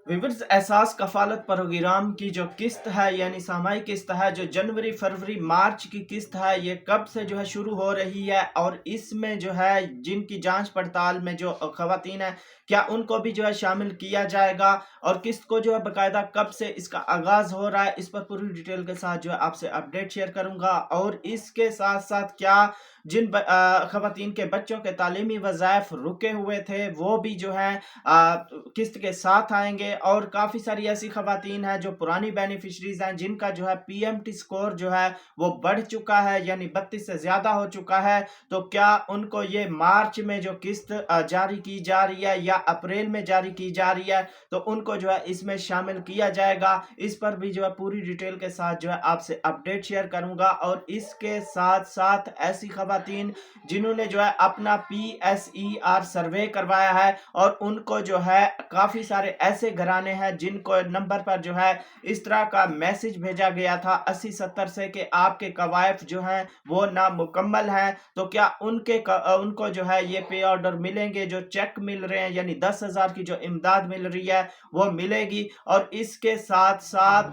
Weavers एहसास कफालत programme की जो किस्त है यानी सामाई किस्त है जो जनवरी फरवरी मार्च की किस्त है ये कब से जो है शुरू हो रही है और इसमें जो है जिनकी जांच पड़ताल में जो खवातीन है क्या उनको भी जो है शामिल किया जाएगा और किस्त को जो है बकायदा कब से इसका आगाज हो रहा है इस पर पूरी डिटेल के साथ जो है आपसे अपडेट शेयर करूंगा। और इसके साथ साथ क्या जिन खवातीन के बच्चों के तालीमी वज़ाइफ रुके हुए थे वो भी जो है किस्त के साथ आएंगे। और काफ़ी सारी ऐसी खवातीन हैं जो पुरानी बेनिफिशरीज हैं जिनका जो है पीएमटी स्कोर जो है वो बढ़ चुका है यानी 32 से ज़्यादा हो चुका है। तो क्या उनको ये मार्च में जो किस्त जारी की जा रही है या अप्रैल में जारी की जा रही है तो उनको जो है इसमें शामिल किया जाएगा। इस पर भी जो है पूरी डिटेल के साथ जो है आपसे अपडेट शेयर करूंगा। और इसके साथ साथ ऐसी खवातीन जिन्होंने जो है अपना PSER सर्वे करवाया है और उनको जो है काफ़ी सारे ऐसे घराने हैं जिनको नंबर पर जो है इस तरह का मैसेज भेजा गया था 80-70 से कि आपके कवायफ जो हैं वो नामुकम्मल हैं। तो क्या उनको जो है ये पे ऑर्डर मिलेंगे, जो चेक मिल रहे हैं यानी 10,000 की जो इमदाद मिल रही है वो मिलेगी। और इसके साथ साथ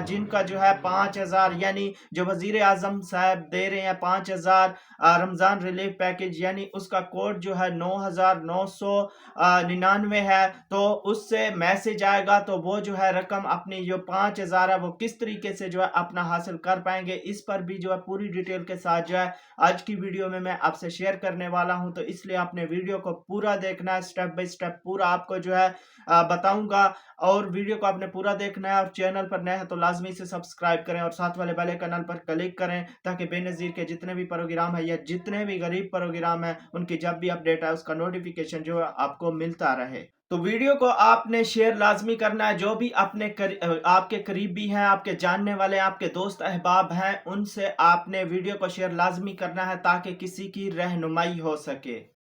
जिनका जो है 5,000 यानी जो वजीर आजम साहब दे रहे हैं 5,000 रमजान रिलीफ पैकेज यानी उसका कोड जो है 9,999 है तो उससे मैसेज आएगा तो वो जो है रकम अपनी जो 5,000 है वो किस तरीके से जो है अपना हासिल कर पाएंगे इस पर भी जो है पूरी डिटेल के साथ जो है आज की वीडियो में मैं आपसे शेयर करने वाला हूं। तो इसलिए आपने वीडियो को पूरा देखना है, स्टेप बाय स्टेप पूरा आपको जो है बताऊंगा। और वीडियो को आपने पूरा देखना है और चैनल पर नए हैं तो लाजमी से सब्सक्राइब करें और साथ वाले बेल आइकन पर क्लिक करें ताकि बेनज़ीर के जितने भी प्रोग्राम है या जितने भी गरीब प्रोग्राम है उनकी जब भी अपडेट है उसका नोटिफिकेशन जो है आपको मिलता रहे। तो वीडियो को आपने शेयर लाजमी करना है। जो भी आपके करीबी हैं, आपके जानने वाले हैं, आपके दोस्त अहबाब हैं, उनसे आपने वीडियो को शेयर लाजमी करना है ताकि किसी की रहनुमाई हो सके।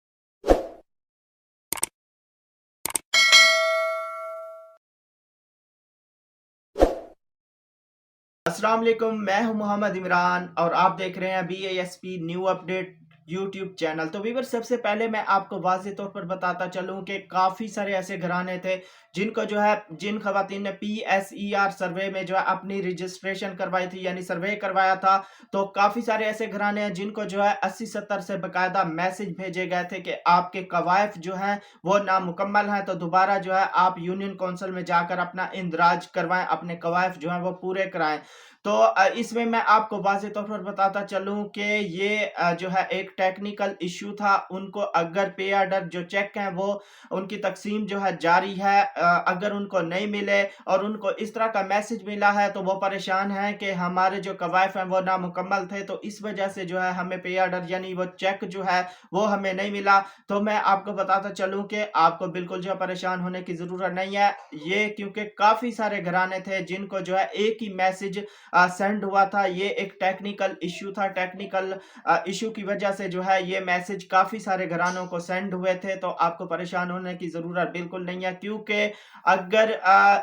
अस्सलाम वालेकुम, मैं हूं मोहम्मद इमरान और आप देख रहे हैं BASP new update YouTube channel. तो वीवर सबसे पहले मैं आपको वाज़ेह तौर पर बताता चलूं कि काफ़ी सारे ऐसे घराने थे जिनको जो है जिन खवातीन ने PSER सर्वे में जो है अपनी रजिस्ट्रेशन करवाई थी यानी सर्वे करवाया था। तो काफ़ी सारे ऐसे घराने हैं जिनको जो है 80-70 से बाकायदा मैसेज भेजे गए थे कि आपके कवायफ जो हैं वो नामुकम्मल हैं तो दोबारा जो है आप यूनियन काउंसिल में जाकर अपना इंदराज करवाएं, अपने कवायफ जो हैं वो पूरे कराएं। तो इसमें मैं आपको वाज़ेह तौर पर बताता चलूं कि ये जो है एक टेक्निकल इशू था। उनको अगर पे ऑर्डर जो चेक हैं वो उनकी तकसीम जो है जारी है, अगर उनको नहीं मिले और उनको इस तरह का मैसेज मिला है तो वो परेशान हैं कि हमारे जो कवायफ हैं वो नामुकम्मल थे तो इस वजह से जो है हमें पे ऑर्डर यानी वो चेक जो है वो हमें नहीं मिला। तो मैं आपको बताता चलूं कि आपको बिल्कुल जो है परेशान होने की ज़रूरत नहीं है। ये क्योंकि काफ़ी सारे घराने थे जिनको जो है एक ही मैसेज सेंड हुआ था। ये एक टेक्निकल इशू था, टेक्निकल इशू की वजह से जो है ये मैसेज काफ़ी सारे घरानों को सेंड हुए थे। तो आपको परेशान होने की ज़रूरत बिल्कुल नहीं है क्योंकि अगर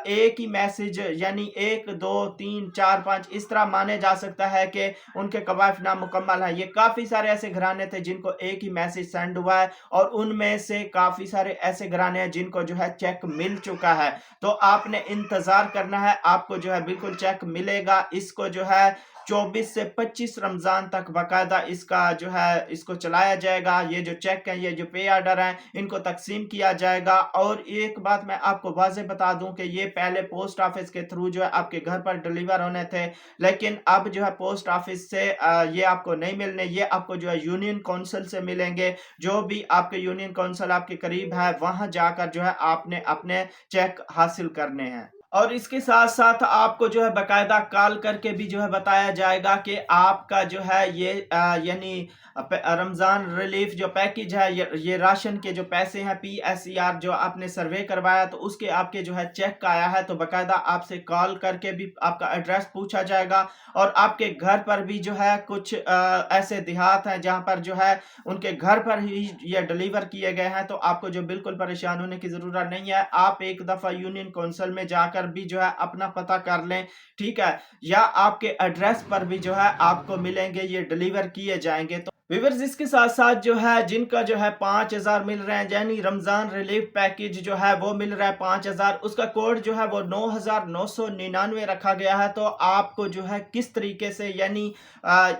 एक ही मैसेज यानी 1 2 3 4 5 इस तरह माने जा सकता है कि उनके कवायफ नामुकम्मल है। ये काफ़ी सारे ऐसे घराने थे जिनको एक ही मैसेज सेंड हुआ है और उनमें से काफ़ी सारे ऐसे घराने हैं जिनको जो है चेक मिल चुका है। तो आपने इंतज़ार करना है, आपको जो है बिल्कुल चेक मिलेगा। इसको जो है 24 से 25 रमज़ान तक बाकायदा इसका जो है इसको चलाया जाएगा। ये जो चेक हैं, ये जो पे ऑर्डर हैं, इनको तकसीम किया जाएगा। और एक बात मैं आपको वाज़ेह बता दूं कि ये पहले पोस्ट ऑफिस के थ्रू जो है आपके घर पर डिलीवर होने थे, लेकिन अब जो है पोस्ट ऑफिस से ये आपको नहीं मिलने, ये आपको जो है यूनियन काउंसिल से मिलेंगे। जो भी आपके यूनियन काउंसिल आपके करीब है वहां जाकर जो है आपने अपने चेक हासिल करने हैं। और इसके साथ साथ आपको जो है बकायदा कॉल करके भी जो है बताया जाएगा कि आपका जो है ये यानी रमज़ान रिलीफ जो पैकेज है ये राशन के जो पैसे हैं PSER जो आपने सर्वे करवाया तो उसके आपके जो है चेक आया है तो बकायदा आपसे कॉल करके भी आपका एड्रेस पूछा जाएगा। और आपके घर पर भी जो है कुछ ऐसे देहात हैं जहां पर जो है उनके घर पर ही ये डिलीवर किए गए हैं तो आपको जो बिल्कुल परेशान होने की ज़रूरत नहीं है। आप एक दफ़ा यूनियन काउंसिल में जाकर भी जो है अपना पता कर लें, ठीक है, या आपके एड्रेस पर भी जो है आपको मिलेंगे, ये डिलीवर किए जाएंगे। तो व्यूअर्स इसके साथ-साथ जो है जिनका जो है 5,000 मिल रहे हैं, यानी रमज़ान रिलीफ पैकेज जो है वो मिल रहा है 5,000, उसका कोड जो है वो 9,999 रखा गया है। तो आपको जो है किस तरीके से, यानी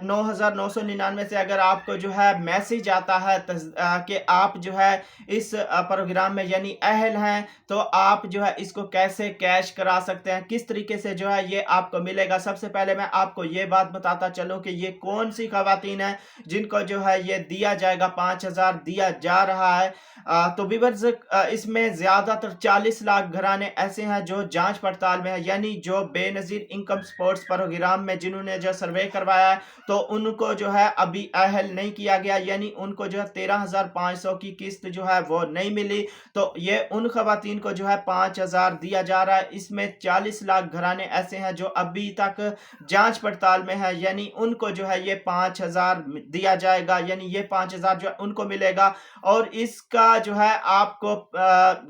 9,999 से अगर आपको जो है मैसेज आता है कि आप जो है इस प्रोग्राम में यानी अहल हैं, तो आप जो है इसको कैसे कैश करा सकते हैं, किस तरीके से जो है ये आपको मिलेगा। सबसे पहले मैं आपको ये बात बताता चलूँ कि ये कौन-सी ख़वातीन हैं जिनको जो है ये दिया जाएगा, 5,000 दिया जा रहा है। तो व्यूअर्स इसमें ज़्यादातर 40 लाख घराने ऐसे हैं जो जांच पड़ताल में है, यानी जो बेनज़ीर इनकम सपोर्ट्स प्रोग्राम में जिन्होंने जो सर्वे करवाया है, तो उनको जो है अभी अहल नहीं किया गया, यानी उनको जो है 13,500 की किस्त जो है वो नहीं मिली। तो ये उन खवातीन को जो है 5,000 दिया जा रहा है। इसमें 40 लाख घराने ऐसे हैं जो अभी तक जांच पड़ताल में है, यानी उनको जो है ये 5,000 दिया जाएगा, यानी ये 5,000 जो है उनको मिलेगा। और इसका जो है आपको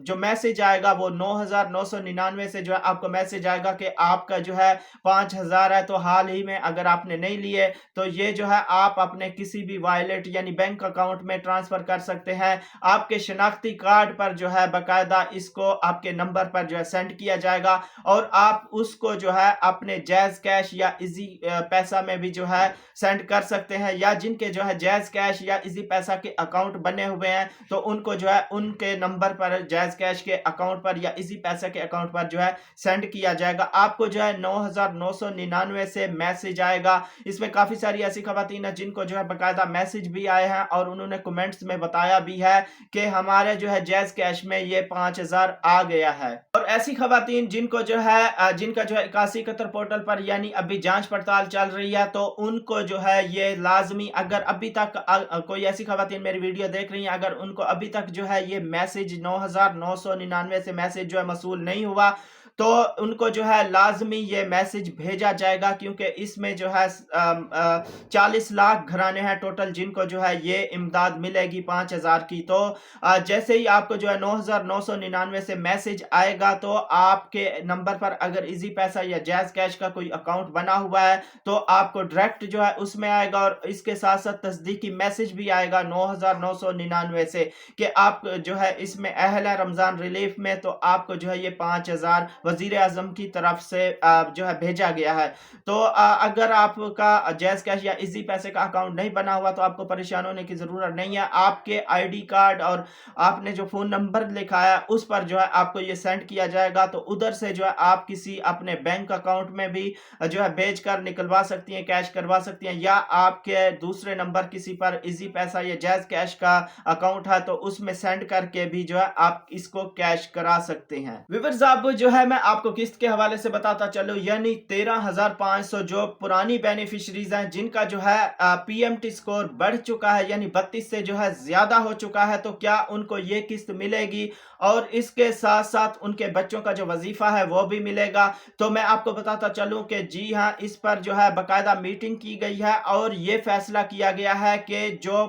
जो मैसेज आएगा वो 9,999 से जो है आपको मैसेज आएगा कि आपका जो है 5,000 है। तो हाल ही में अगर आपने नहीं लिए तो ये जो है आप अपने किसी भी वॉलेट यानी बैंक अकाउंट में ट्रांसफर कर सकते हैं। आपके शनाख्ती कार्ड पर जो है बाकायदा इसको आपके नंबर पर जो है सेंड किया जाएगा, और आप उसको जो है अपने जैज़ कैश या इजी पैसा में भी जो है सेंड कर सकते हैं, या जिनके जो है जैज़ कैश या इजी पैसा के अकाउंट बने हुए हैं तो उनको जो है उनके नंबर पर जैज़ कैश के अकाउंट पर या इजी पैसा के अकाउंट पर जो है सेंड किया जाएगा। आपको जो है 9,999 से मैसेज आएगा। इसमें काफ़ी सारी ऐसी खवातीन हैं जिनको जो है बाकायदा मैसेज भी आए हैं और उन्होंने कमेंट्स में बताया भी है कि हमारे जो है जैज़ कैश में ये 5,000 आ गया है। और ऐसी खवातीन जिनको जो है जिनका जो है 8171 पोर्टल पर यानी अभी जांच पड़ताल चल रही है, तो उनको जो है ये लाजमी, अगर अभी तक कोई ऐसी खवातीन मेरी वीडियो देख रही हैं, अगर उनको अभी तक जो है ये मैसेज 9,999 से मैसेज जो है मसूल नहीं हुआ, तो उनको जो है लाजमी ये मैसेज भेजा जाएगा, क्योंकि इसमें जो है 40 लाख घराने हैं टोटल जिनको जो है ये इमदाद मिलेगी 5,000 की। तो जैसे ही आपको जो है 9,999 से मैसेज आएगा, तो आपके नंबर पर अगर इजी पैसा या जैज़ कैश का कोई अकाउंट बना हुआ है तो आपको डायरेक्ट जो है उसमें आएगा, और इसके साथ साथ तस्दीकी मैसेज भी आएगा 9,999 से कि आप जो है इसमें अहल है रमज़ान रिलीफ में, तो आपको जो है ये 5,000 वजीर आजम की तरफ से जो है भेजा गया है। तो अगर आपका जैज़ कैश या इजी पैसे का अकाउंट नहीं बना हुआ तो आपको परेशान होने की ज़रूरत नहीं है। आपके आईडी कार्ड और आपने जो फ़ोन नंबर लिखा है उस पर जो है आपको ये सेंड किया जाएगा, तो उधर से जो है आप किसी अपने बैंक अकाउंट में भी जो है भेज कर निकलवा सकती हैं, कैश करवा सकती हैं, या आपके दूसरे नंबर किसी पर इजी पैसा या जैज़ कैश का अकाउंट है तो उसमें सेंड करके भी जो है आप इसको कैश करा सकते हैं। व्यूअर्स अब जो है मैं आपको किस्त के हवाले से बताता चलूं, यानी 13,500 जो पुरानी बेनिफिशरीज हैं जिनका जो है पीएमटी स्कोर बढ़ चुका है, यानी 32 से जो है ज्यादा हो चुका है, तो क्या उनको ये किस्त मिलेगी और इसके साथ साथ उनके बच्चों का जो वजीफा है वो भी मिलेगा। तो मैं आपको बताता चलूं कि जी हाँ, इस पर जो है बाकायदा मीटिंग की गई है और ये फैसला किया गया है कि जो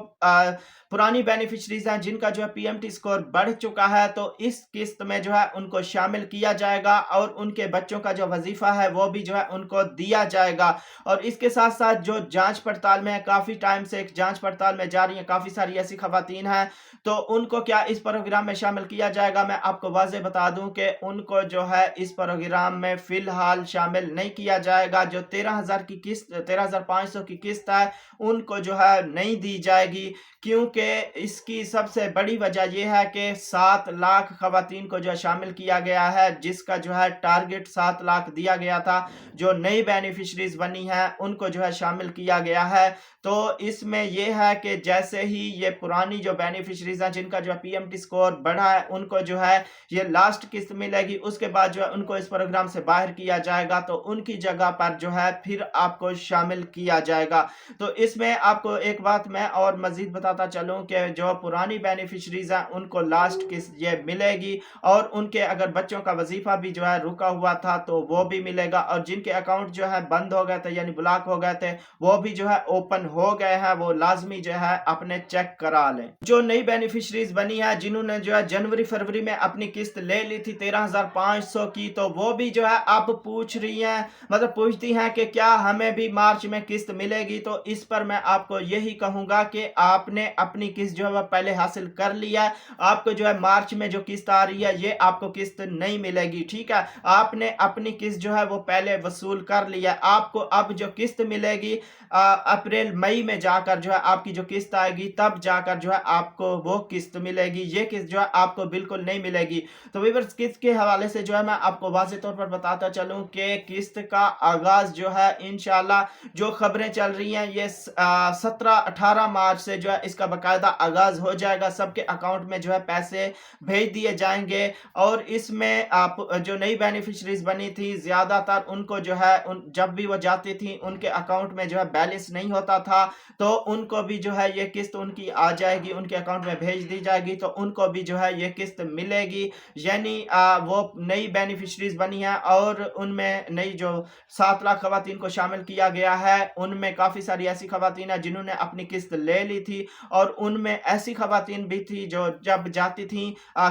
पुरानी बेनिफिशरीज हैं जिनका जो है पीएमटी स्कोर बढ़ चुका है, तो इस किस्त में जो है उनको शामिल किया जाएगा और उनके बच्चों का जो वजीफा है वो भी जो है उनको दिया जाएगा। और इसके साथ साथ जो जांच पड़ताल में है, काफ़ी टाइम से एक जांच पड़ताल में जा रही है, काफ़ी सारी ऐसी खवातीन हैं, तो उनको क्या इस प्रोग्राम में शामिल किया जाएगा। मैं आपको वाज़ेह बता दूं कि उनको जो है इस प्रोग्राम में फ़िलहाल शामिल नहीं किया जाएगा। जो 13,000 की किस्त 13,500 की किस्त है उनको जो है नहीं दी जाएगी, क्योंकि इसकी सबसे बड़ी वजह यह है कि 7 लाख खवातीन को जो शामिल किया गया है, जिसका जो है टारगेट 7 लाख दिया गया था। जो नई बेनिफिशरीज बनी है उनको जो है शामिल किया गया है। तो इसमें यह है कि जैसे ही ये पुरानी जो बेनिफिशरीज हैं जिनका जो है पीएमटी स्कोर बढ़ा है उनको जो है ये लास्ट किस्त मिलेगी, उसके बाद जो है उनको इस प्रोग्राम से बाहर किया जाएगा, तो उनकी जगह पर जो है फिर आपको शामिल किया जाएगा। तो इसमें आपको एक बात मैं और मजीद बताता चलूं चलूँ कि जो पुरानी बेनिफिशरीज हैं उनको लास्ट किस्त ये मिलेगी, और उनके अगर बच्चों का वजीफा भी जो है रुका हुआ था तो वो भी मिलेगा, और जिनके अकाउंट जो है बंद हो गए थे यानी ब्लॉक हो गए थे वो भी जो है ओपन हो गए हैं, वो लाजमी जो है अपने चेक करा लें। जो नई बेनिफिशरीज बनी है जिन्होंने जो है जनवरी फरवरी में अपनी किस्त ले ली थी 13,500 की, तो वो भी जो है अब पूछ रही हैं, मतलब पूछती हैं कि क्या हमें भी मार्च में किस्त मिलेगी। तो इस पर मैं आपको यही कहूंगा कि आपने अपनी किस्त जो है वह पहले हासिल कर लिया है, आपको जो है मार्च में जो किस्त आ रही है ये आपको किस्त नहीं मिलेगी, ठीक है। आपने अपनी किस्त जो है वो पहले वसूल कर लिया है, आपको अब जो किस्त मिलेगी अप्रैल मई में जाकर जो है आपकी जो किस्त आएगी तब जाकर जो है आपको वो किस्त मिलेगी, ये किस्त जो है आपको बिल्कुल नहीं मिलेगी। तो व्यूअर्स किस्त के हवाले से जो है मैं आपको वाज़ेह तौर पर बताता चलूं कि किस्त का आगाज जो है इंशाल्लाह, जो खबरें चल रही हैं ये 17-18 मार्च से जो है इसका बाकायदा आगाज हो जाएगा, सबके अकाउंट में जो है पैसे भेज दिए जाएंगे। और इसमें आप जो नई बेनिफिशरीज बनी थी ज्यादातर उनको जो है जब भी वो जाती थी उनके अकाउंट में जो है बैलेंस नहीं होता था, तो उनको भी जो है ये किस्त उनकी आ जाएगी, उनके अकाउंट में भेज दी जाएगी, तो उनको भी जो है ये किस्त मिलेगी। यानी वो नई बेनिफिशरीज बनी है और उनमें नई जो 7 लाख खवातीन को शामिल किया गया है, उनमें काफी सारी ऐसी खवातीन है जिन्होंने अपनी किस्त ले ली थी, और उनमें ऐसी खवातीन भी थी जो जब जाती थी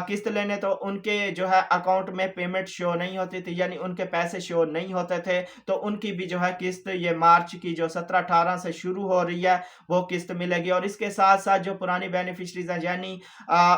किस्त लेने तो उनके जो है अकाउंट में पेमेंट शो नहीं होती थी, यानी उनके पैसे शो नहीं होते थे, तो उनकी भी जो है किस्त ये मार्च की जो 17-18 से शुरू हो रही है वो किस्त मिलेगी। और इसके साथ साथ जो पुरानी बेनिफिशरीज हैं यानी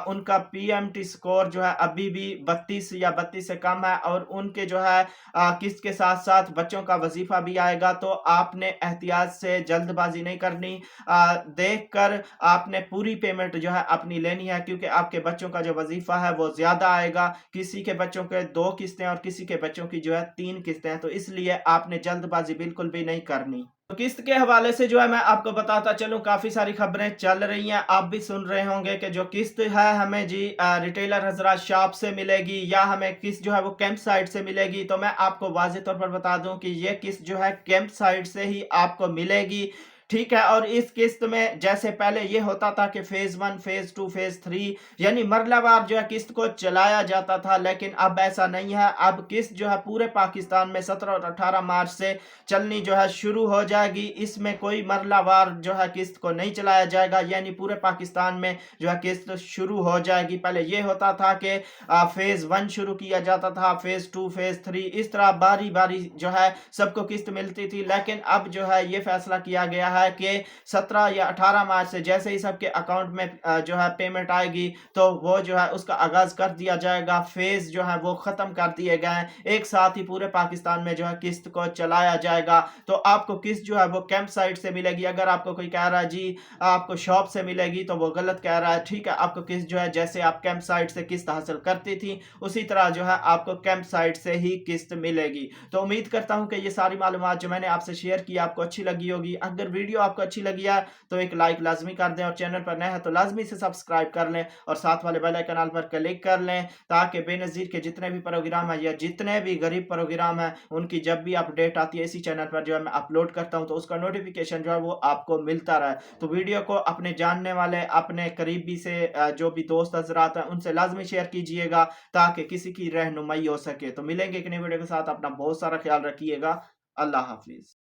उनका पीएमटी स्कोर जो है अभी भी 32 या 32 से कम है, और उनके जो है किस्त के साथ साथ बच्चों का वजीफा भी आएगा, तो आपने एहतियात से जल्दबाजी नहीं करनी, देख कर आपने पूरी पेमेंट जो है अपनी लेनी है, क्योंकि आपके बच्चों का जो वजीफा है वो ज्यादा आएगा, किसी के बच्चों के 2 किस्तें और किसी के बच्चों की जो है 3 किस्तें हैं, तो इसलिए आपने जल्दबाजी बिल्कुल भी नहीं करनी। तो किस्त के हवाले से जो है मैं आपको बताता चलूं, काफी सारी खबरें चल रही हैं, आप भी सुन रहे होंगे कि जो किस्त है हमें जी रिटेलर हजरात शॉप से मिलेगी या हमें किस्त जो है वो कैंप साइट से मिलेगी। तो मैं आपको वाज़ेह तौर पर बता दूं कि ये किस्त जो है कैंप साइट से ही आपको मिलेगी, ठीक है। और इस किस्त में जैसे पहले ये होता था कि फेज 1 फेज 2 फेज 3 यानी मरलावार जो है किस्त को चलाया जाता था, लेकिन अब ऐसा नहीं है। अब किस्त जो है पूरे पाकिस्तान में 17 और 18 मार्च से चलनी जो है शुरू हो जाएगी, इसमें कोई मरलावार जो है किस्त को नहीं चलाया जाएगा, यानी पूरे पाकिस्तान में जो है किस्त शुरू हो जाएगी। पहले ये होता था कि फेज 1 शुरू किया जाता था, फेज 2 फेज 3 इस तरह बारी बारी जो है सबको किस्त मिलती थी, लेकिन अब जो है ये फैसला किया गया है कि 17 या 18 मार्च से जैसे ही सबके अकाउंट में जो है पेमेंट आएगी तो वो जो है उसका आगाज कर दिया जाएगा, फेज जो है वो खत्म कर दिए गए हैं, एक साथ ही पूरे पाकिस्तान में जो है किस्त को चलाया जाएगा। तो आपको किस्त जो है वो कैंप साइट से मिलेगी। अगर आपको कोई कह रहा है जी आपको शॉप से मिलेगी तो वो गलत कह रहा है, ठीक है। आपको किस्त जो है जैसे आप कैंप साइट से किस्त हासिल करती थी उसी तरह जो है आपको कैंप साइट से ही किस्त मिलेगी। तो उम्मीद करता हूं कि ये सारी मालूमात जो मैंने आपसे शेयर की आपको अच्छी लगी होगी। अगर वीडियो आपको अच्छी लगी है तो एक लाइक लाजमी कर दें, और चैनल पर नए हैं तो लाजमी से सब्सक्राइब कर लें और साथ वाले बेल आइकन पर क्लिक कर लें, ताकि बेनज़ीर के जितने भी प्रोग्राम है या जितने भी गरीब प्रोग्राम है उनकी जब भी अपडेट आती है इसी चैनल पर जो है मैं अपलोड करता हूं तो उसका नोटिफिकेशन जो है वो आपको मिलता रहे। तो वीडियो को अपने जानने वाले अपने करीबी से जो भी दोस्त हजरात हैं उनसे लाजमी शेयर कीजिएगा ताकि किसी की रहनुमाई हो सके। तो मिलेंगे एक नई वीडियो के साथ, अपना बहुत सारा ख्याल रखिएगा। अल्लाह हाफिज।